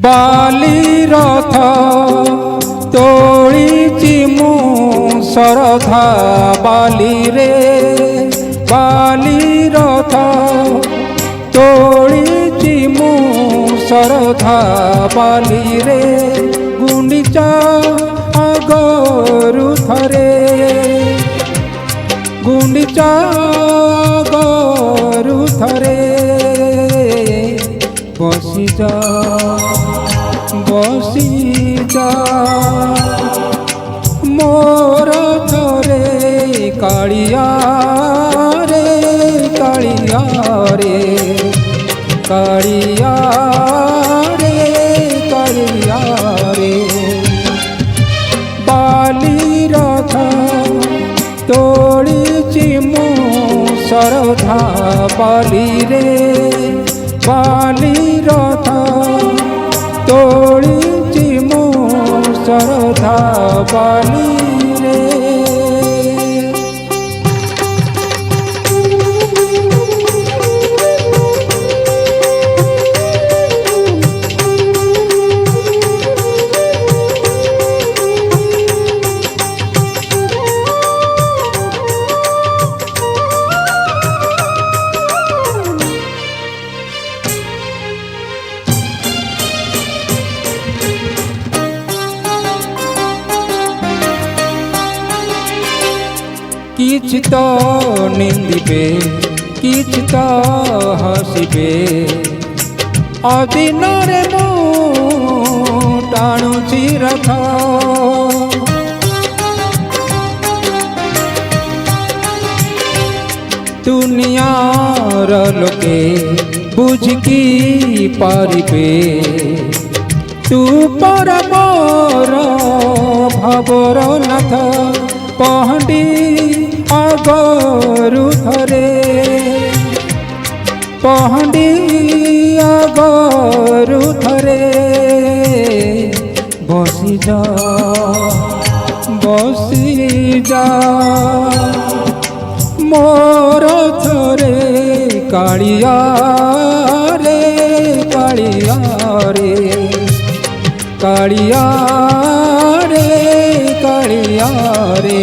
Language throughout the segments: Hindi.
बाली रथ तोळीची मु सरधा बाली रे बाली रथ तोळीची मु सरधा बाली रे गुंडीचा आगरू थरे गुंडीचा आगरू थरे बसी जा मोर थरे कालिया रे कालिया रे कालिया रे कालिया रे बाली रथ तोळीची मु सरधा बाली रे बाली रथ तोळीची मु सरधा बाली रे किछ तो निंदिबे किछ तो हसिबे अदिनरे मु टाणुची रथ दुनियार लोके बुझकी पारिबे तू पर मोर भावर नाथ पहंडी आगरू थरे पहंडी आगरू थरे बसी जा मोर थरे कालिया रे कालिया रे कालिया रे कालिया रे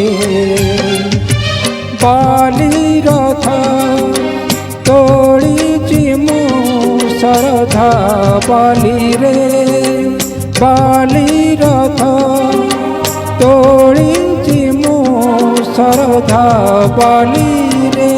बाली रथ तोळीची मु सरधा बाली रे बाली रथ तोळीची मु सरधा बाली रे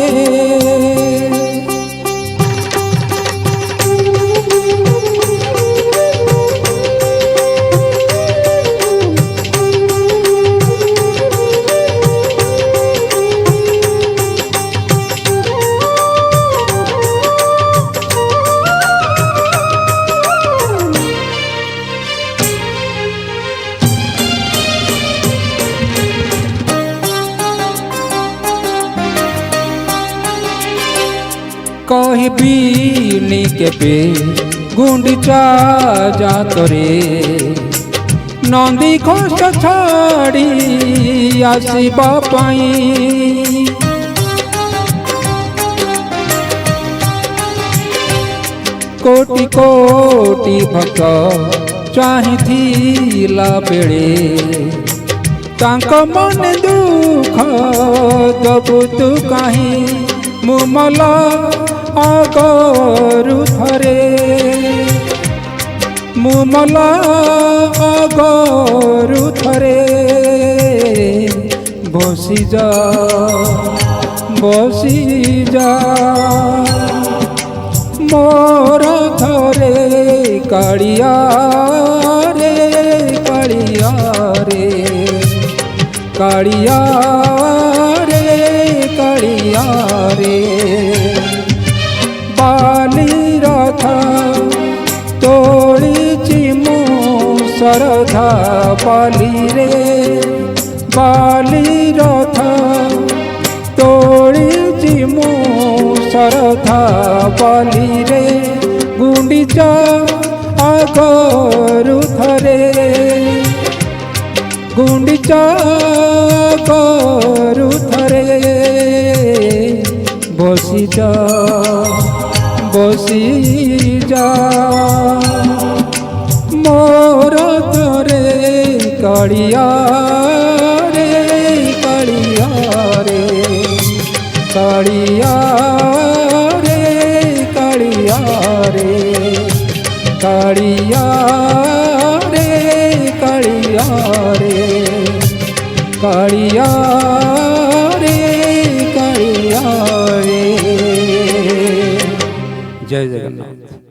कहबी केबे गुंडीचा जातरे नंदी खोस छाड़ी आसवा पाई कोटि कोटि भक्त चाहिथिला बेले तांक मन दुख दबु तू कहीं मुमला आगरू थरे मुमला आगरू थरे बसी जा मोर थरे कालिया रे कालिया रे कालिया रे कालिया रे बाली रथ तोळी सरधा पाली रे बाली रथ तोड़ी मु सरधा पाली रे गुंडीचा आगरु थरे गुंडीचा आगरु थरे बसी जा मोर थरे कालिया रे कालिया रे कालिया रे कालिया रे कालिया रे कालिया रे कालिया रे कालिया रे। जय जगन्नाथ।